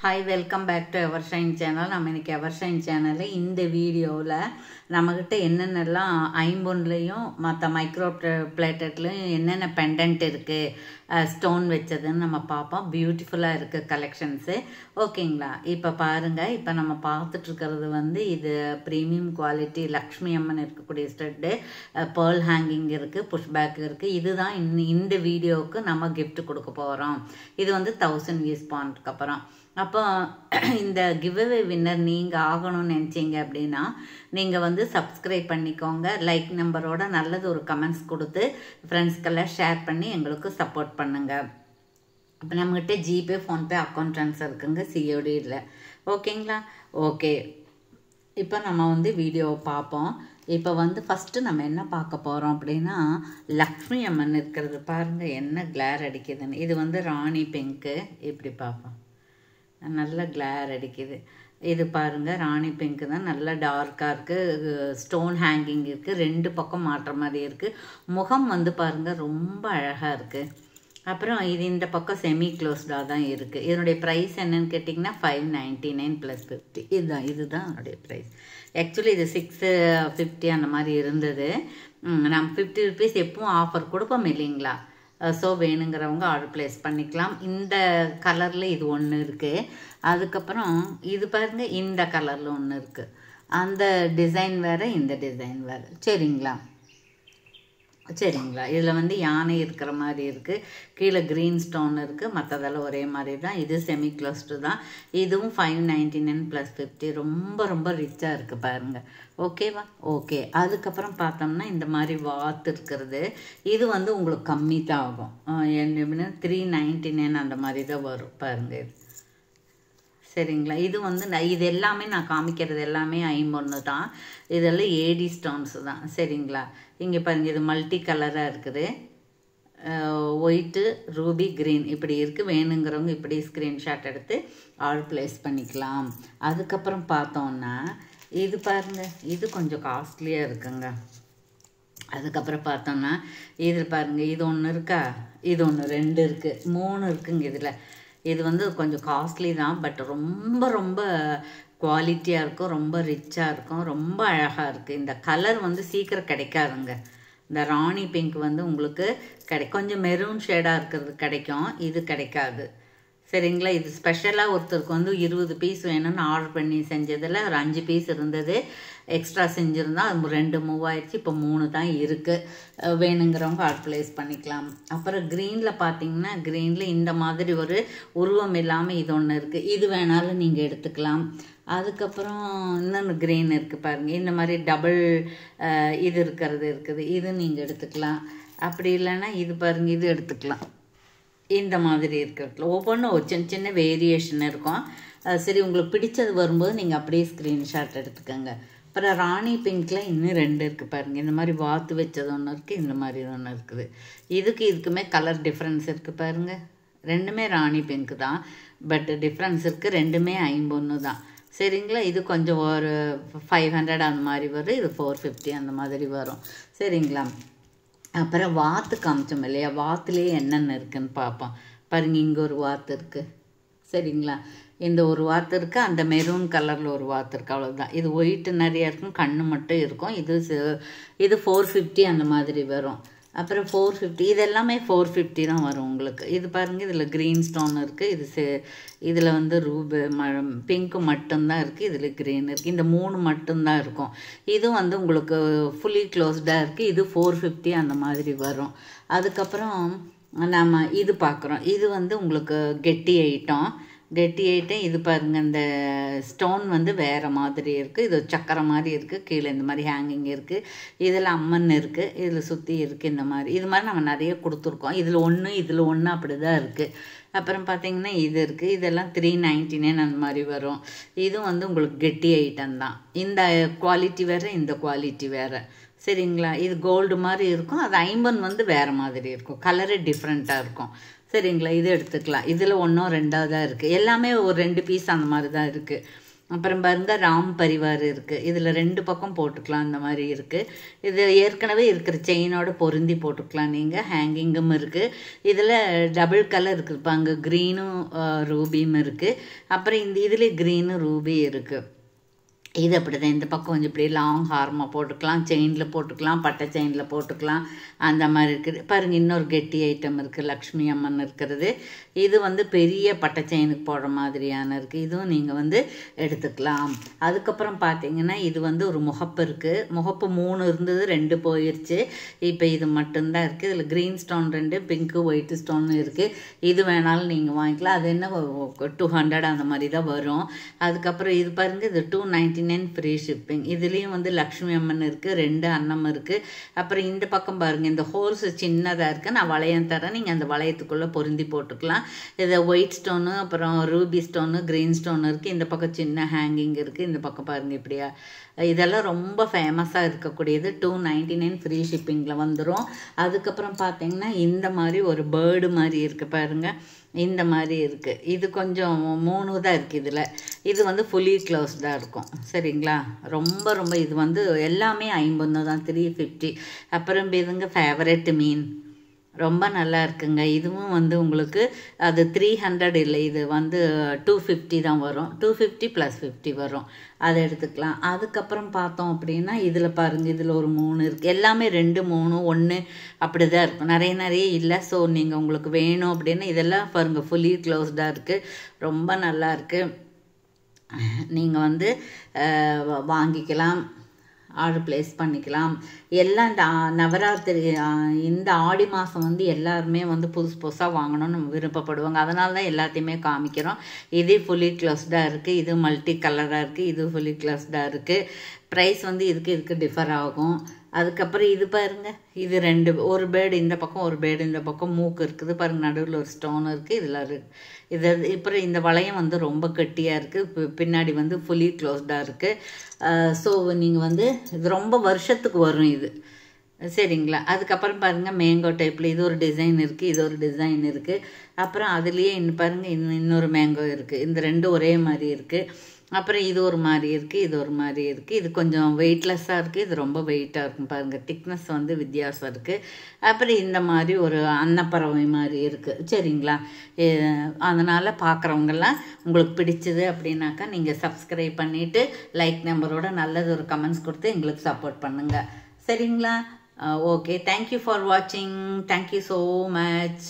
Hi, welcome back to Evershine channel. நம்ம இன்னைக்கு Evershine channel இந்த வீடியோல நம்மகிட்ட என்னென்னலாம் ஐம்பொன்லயும் மற்ற மைக்ரோ பிளேட்டட்லயும் என்னென்ன பெண்டன்ட் இருக்கு ஸ்டோன் வச்சதுன்னு நம்ம பார்ப்போம். பியூட்டிஃபுல்லா இருக்கு கலெக்ஷன்ஸ். ஓகேங்களா? இப்போ பாருங்க, இப்போ நம்ம பார்த்துட்டு இருக்கிறது இது பிரீமியம் குவாலிட்டி லக்ஷ்மி அம்மன் இருக்கக்கூடிய ஸ்டட், பேர்ல் ஹேங்கிங் இருக்கு, புஷ் பேக் இருக்கு. இதுதான் இந்த வீடியோவுக்கு நம்ம கிஃப்ட் கொடுக்க போறோம். இது 1000 வியூஸ் போனதுக்கு அப்புறம். அப்போ இந்த கிவ்அவே வின்னர் நீங்கள் ஆகணும்னு நினச்சிங்க அப்படின்னா நீங்கள் சப்ஸ்கிரைப் பண்ணிக்கோங்க. லைக் நம்பரோட நல்லது ஒரு கமெண்ட்ஸ் கொடுத்து ஃப்ரெண்ட்ஸ்க்கெல்லாம் ஷேர் பண்ணி எங்களுக்கு சப்போர்ட் பண்ணுங்க. இப்போ நம்மகிட்ட ஜிபே, ஃபோன்பே அக்கௌண்ட் ட்ரான்ஸ்ஃபர் இருக்குங்க, சிஓடி இல்லை. ஓகேங்களா? ஓகே, இப்போ நம்ம வீடியோவை பார்ப்போம். இப்போ ஃபஸ்ட்டு நம்ம என்ன பார்க்க போகிறோம் அப்படின்னா, லக்ஷ்மி அம்மன் இருக்கிறது பாருங்கள் என்ன கிளார் அடிக்குதுன்னு. இது ராணி பிங்க்கு. இப்படி பார்ப்போம், நல்ல கிளார் அடிக்குது. இது பாருங்க, ராணி பிங்க் தான், நல்லா டார்க்காக இருக்குது. ஸ்டோன் ஹேங்கிங் இருக்குது, ரெண்டு பக்கம் மாட்டுற மாதிரி இருக்குது. முகம் பாருங்க ரொம்ப அழகாக இருக்குது. அப்புறம் இது இந்த பக்கம் செமி க்ளோஸ்டாக தான் இருக்குது. இதனுடைய ப்ரைஸ் என்னன்னு கேட்டிங்கன்னா 599 + 50. இதுதான் அதனுடைய ப்ரைஸ். ஆக்சுவலி இது 650 அந்த மாதிரி இருந்தது. நம்ம 50 rupees எப்பவும் ஆஃபர் கொடுப்போம் இல்லைங்களா? ஸோ வேணுங்கிறவங்க ஆர்டர் ப்ளேஸ் பண்ணிக்கலாம். இந்த கலரில் இது ஒன்று இருக்குது. அதுக்கப்புறம் இது பாருங்கள், இந்த கலரில் ஒன்று இருக்குது. அந்த டிசைன் வேறு, இந்த டிசைன் வேறு. சரிங்களா? இதில் யானை இருக்கிற மாதிரி இருக்குது, கீழே க்ரீன் ஸ்டோன் இருக்குது, மற்றதெல்லாம் ஒரே மாதிரி தான். இது செமி க்ளோஸ்டு தான். இதுவும் 599 + 50. ரொம்ப ரொம்ப ரிச்சாக இருக்குது பாருங்கள். ஓகேவா? ஓகே. அதுக்கப்புறம் பார்த்தோம்னா இந்த மாதிரி வாத்து இருக்கிறது. இது உங்களுக்கு கம்மி தான் ஆகும். என்ன 399 அந்த மாதிரி தான் வரும் பாருங்கள். இது சரிங்களா? இது இது எல்லாமே நான் காமிக்கிறது எல்லாமே ஐம்பொன்று தான். இதெல்லாம் ஏடி ஸ்டோன்ஸு தான். சரிங்களா? இங்கே பாருங்கள், இது மல்டி கலராக இருக்குது. ஒயிட்டு, ரூபி, க்ரீன் இப்படி இருக்குது. வேணுங்கிறவங்க இப்படி ஸ்க்ரீன்ஷாட் எடுத்து ஆர்டர் ப்ளேஸ் பண்ணிக்கலாம். அதுக்கப்புறம் பார்த்தோன்னா இது பாருங்கள், இது கொஞ்சம் காஸ்ட்லியாக இருக்குங்க. அதுக்கப்புறம் பார்த்தோன்னா இதில் பாருங்கள், இது ஒன்று இருக்கா, இது ஒன்று, 2 இருக்குது, 3 இருக்குங்க. இதில் இது கொஞ்சம் காஸ்ட்லி தான், பட் ரொம்ப ரொம்ப குவாலிட்டியாக இருக்கும், ரொம்ப ரிச்சாக இருக்கும், ரொம்ப அழகாக இருக்குது. இந்த கலர் சீக்கிரம் கிடைக்காதுங்க. இந்த ராணி பிங்க் உங்களுக்கு கொஞ்சம் மெரூன் ஷேடாக இருக்கிறது கிடைக்கும், இது கிடைக்காது. சரிங்களா? இது ஸ்பெஷலாக ஒருத்தருக்கு 20 பீஸ் வேணும்னு ஆர்டர் பண்ணி செஞ்சதில் ஒரு 5 பீஸ் இருந்தது, எக்ஸ்ட்ரா செஞ்சுருந்தா அது 2 மூவ் ஆயிடுச்சு. இப்போ 3 தான் இருக்குது. வேணுங்கிறவங்க ஆர்டர் ப்ளேஸ் பண்ணிக்கலாம். அப்புறம் க்ரீனில் பார்த்தீங்கன்னா, க்ரீனில் இந்த மாதிரி ஒரு உருவம் இல்லாமல் இது ஒன்று இருக்குது. இது வேணாலும் நீங்கள் எடுத்துக்கலாம். அதுக்கப்புறம் இன்னொன்று க்ரீன் இருக்குது பாருங்கள், இந்த மாதிரி டபுள் இது இருக்குது. இது நீங்கள் எடுத்துக்கலாம். அப்படி இல்லைன்னா இது பாருங்கள், இது எடுத்துக்கலாம். இந்த மாதிரி இருக்கிறதுல ஒவ்வொன்றும் ஒரு சின்ன சின்ன வேரியேஷன் இருக்கும். சரி, உங்களுக்கு பிடிச்சது வரும்போது நீங்கள் அப்படியே ஸ்க்ரீன்ஷாட் எடுத்துக்கோங்க. அப்புறம் ராணி பிங்க்கில் இன்னும் 2 இருக்குது பாருங்கள். இந்த மாதிரி வாத்து வச்சது ஒன்று இருக்குது, இந்த மாதிரி ஒன்று இருக்குது. இதுக்குமே கலர் டிஃப்ரென்ஸ் இருக்குது பாருங்கள். ரெண்டுமே ராணி பிங்க் தான், பட் டிஃப்ரென்ஸ் இருக்குது. ரெண்டுமே ஐம்பொன்று தான். சரிங்களா? இது கொஞ்சம் ஒரு 500 அந்த மாதிரி வரும், இது 450 அந்த மாதிரி வரும். சரிங்களா? அப்புறம் வாத்து காமிச்சோம் இல்லையா? வாத்துலேயே என்னென்ன இருக்குதுன்னு பார்ப்போம். பாருங்கள், இங்கே ஒரு வாத்து இருக்குது. சரிங்களா? இந்த ஒரு வாத்து இருக்குது, அந்த மெரூன் கலரில் ஒரு வாத்து இருக்குது, அவ்வளோதான். இது ஒயிட்டு நிறையா இருக்கும், கண்ணு மட்டும் இருக்கும். இது 450 அந்த மாதிரி வரும். அப்புறம் 450, இது எல்லாமே 450 தான் வரும் உங்களுக்கு. இது பாருங்கள், இதில் க்ரீன் ஸ்டோன் இருக்குது. இதில் ரூபு பிங்க்கு மட்டும்தான் இருக்குது, இதில் க்ரீன் இருக்குது. இந்த 3 மட்டும்தான் இருக்கும். இது உங்களுக்கு ஃபுல்லி க்ளோஸ்டாக இருக்குது. இது 450 அந்த மாதிரி வரும். அதுக்கப்புறம் நம்ம இது பார்க்குறோம். இது உங்களுக்கு கெட்டி ஐட்டம். இது பாருங்கள், இந்த ஸ்டோன் வேறு மாதிரி இருக்குது. இது சக்கரை மாதிரி இருக்குது, கீழே இந்த மாதிரி ஹேங்கிங் இருக்குது. இதில் அம்மன் இருக்குது, இதில் சுற்றி இருக்குது. இந்த மாதிரி இது மாதிரி நம்ம நிறைய கொடுத்துருக்கோம். இதில் ஒன்று அப்படி தான் இருக்குது. அப்புறம் பார்த்திங்கன்னா இது இருக்குது. இதெல்லாம் 399 அந்த மாதிரி வரும். இது உங்களுக்கு கெட்டி ஐட்டம் தான். இந்த குவாலிட்டி வேறு, இந்த குவாலிட்டி வேறு. சரிங்களா? இது கோல்டு மாதிரி இருக்கும், அது ஐம்பன் வேறு மாதிரி இருக்கும், கலரு டிஃப்ரெண்ட்டாக இருக்கும். சரிங்களா? இது எடுத்துக்கலாம். இதில் 1 2 தான் இருக்குது. எல்லாமே ஒரு 2 பீஸ் அந்த மாதிரி தான் இருக்குது. அப்புறம் பாருங்க ராம் பரிவார் இருக்குது. இதில் 2 பக்கம் போட்டுக்கலாம், அந்த மாதிரி இருக்குது. இது ஏற்கனவே இருக்கிற செயினோட பொருந்தி போட்டுக்கலாம் நீங்கள். ஹேங்கிங்கும் இருக்குது. இதில் டபுள் கலர் இருக்குது, இப்போ அங்கே க்ரீனும் ரூபியும் இருக்குது. அப்புறம் இதுலேயே க்ரீனும் ரூபி இருக்குது. இது அப்படி தான். இந்த பக்கம் கொஞ்சம் இப்படி லாங் ஹார்மாக போட்டுக்கலாம், செயினில் போட்டுக்கலாம், பட்டை செயினில் போட்டுக்கலாம், அந்த மாதிரி இருக்குது. பாருங்கள், இன்னொரு கெட்டி ஐட்டம் இருக்குது, லக்ஷ்மி அம்மன் இருக்கிறது. இது வந்து பெரிய பட்டை செயினுக்கு போடுற மாதிரியான இருக்குது. இதுவும் நீங்கள் எடுத்துக்கலாம். அதுக்கப்புறம் பார்த்தீங்கன்னா இது ஒரு முகப்பு இருக்குது. முகப்பு 3 இருந்தது, 2 போயிடுச்சு. இப்போ இது மட்டும்தான் இருக்குது. இதில் green stone 2, pink white stone இருக்குது. இது வேணாலும் நீங்கள் வாங்கிக்கலாம். அது என்ன 200 அந்த மாதிரி தான் வரும். அதுக்கப்புறம் இது பாருங்கள், இது 299 ஃப்ரீ ஷிப்பிங். இதுலேயும் லக்ஷ்மி அம்மன் இருக்குது, 2 அன்னம் இருக்குது. அப்புறம் இந்த பக்கம் பாருங்கள், இந்த ஹோல்ஸ் சின்னதாக இருக்குது. நான் வளையம் தரேன், நீங்கள் அந்த வளையத்துக்குள்ளே பொருந்தி போட்டுக்கலாம். இது ஒயிட் ஸ்டோனு, அப்புறம் ரூபி ஸ்டோனு, க்ரீன் ஸ்டோன் இருக்குது. இந்த பக்கம் சின்ன ஹேங்கிங் இருக்குது. இந்த பக்கம் பாருங்கள் இப்படியா. இதெல்லாம் ரொம்ப ஃபேமஸாக இருக்கக்கூடியது. 299 ஃப்ரீ ஷிப்பிங்கில் வந்துடும். அதுக்கப்புறம் பார்த்தீங்கன்னா இந்த மாதிரி ஒரு பேர்டு மாதிரி இருக்குது பாருங்கள், இந்த மாதிரி இருக்குது. இது கொஞ்சம் 3 தான் இருக்குது இதில். இது ஃபுல்லி க்ளோஸ்டாக இருக்கும். சரிங்களா? ரொம்ப இது எல்லாமே 50 தான், 350. அப்புறம் இதுங்க ஃபேவரெட் மீன், ரொம்ப நல்லா இருக்குங்க. இதுவும் உங்களுக்கு அது 300 இல்லை, இது 250 தான் வரும். 250 + 50 வரும். அதை எடுத்துக்கலாம். அதுக்கப்புறம் பார்த்தோம் அப்படின்னா இதில் பாருங்கள், இதில் ஒரு 3 இருக்குது. எல்லாமே 2, 3, 1 அப்படி தான் இருக்கும். நிறைய இல்லை. ஸோ நீங்கள் உங்களுக்கு வேணும் அப்படின்னா இதெல்லாம் பாருங்கள், ஃபுல்லி க்ளோஸ்டாக இருக்குது. ரொம்ப நல்லா இருக்குது. நீங்கள் வாங்கிக்கலாம், ஆர்டர் ப்ளேஸ் பண்ணிக்கலாம். எல்லாம் இந்த நவராத்திரி இந்த ஆடி மாதம் எல்லாருமே புதுசாக வாங்கணும்னு விருப்பப்படுவாங்க. அதனால தான் எல்லாத்தையுமே காமிக்கிறோம். இது ஃபுல்லி க்ளோஸ்டாக இருக்குது, இது மல்டி கலராக இருக்குது, இது ஃபுல்லி க்ளோஸ்டாக இருக்குது. ப்ரைஸ் இதுக்கு டிஃபர் ஆகும். அதுக்கப்புறம் இது பாருங்கள், இது 2, ஒரு பேர்டு இந்த பக்கம், ஒரு பேர்டு இந்த பக்கம், மூக்கு இருக்குது பாருங்கள், நடுவில் ஒரு ஸ்டோன் இருக்குது. இதில் இது அப்புறம் இந்த வளையம் ரொம்ப கெட்டியாக இருக்குது. பின்னாடி ஃபுல்லி க்ளோஸ்டாக இருக்குது. ஸோ நீங்கள் இது ரொம்ப வருஷத்துக்கு வரும் இது. சரிங்களா? அதுக்கப்புறம் பாருங்கள், மேங்கோ டைப்பில் இது ஒரு டிசைன் இருக்குது, இது ஒரு டிசைன் இருக்குது. அப்புறம் அதுலேயே பாருங்கள், இன்னொரு மேங்கோ இருக்குது. இந்த 2 ஒரே மாதிரி இருக்குது. அப்புறம் இது ஒரு மாதிரி இருக்குது, இது ஒரு மாதிரி இருக்குது. இது கொஞ்சம் வெயிட்லெஸ்ஸாக இருக்குது, இது ரொம்ப வெயிட்டாக இருக்கும் பாருங்கள். திக்னஸ் வித்தியாசம் இருக்குது. அப்புறம் இந்த மாதிரி ஒரு அன்னப்பறவை மாதிரி இருக்குது. சரிங்களா? அதனால் பார்க்குறவங்கெல்லாம் உங்களுக்கு பிடிச்சது அப்படின்னாக்கா நீங்கள் சப்ஸ்கிரைப் பண்ணிவிட்டு லைக் நம்பரோட நல்லது ஒரு கமெண்ட்ஸ் கொடுத்து எங்களுக்கு சப்போர்ட் பண்ணுங்கள். சரிங்களா? ஓகே, தேங்க்யூ ஃபார் வாட்சிங். Thank you so much.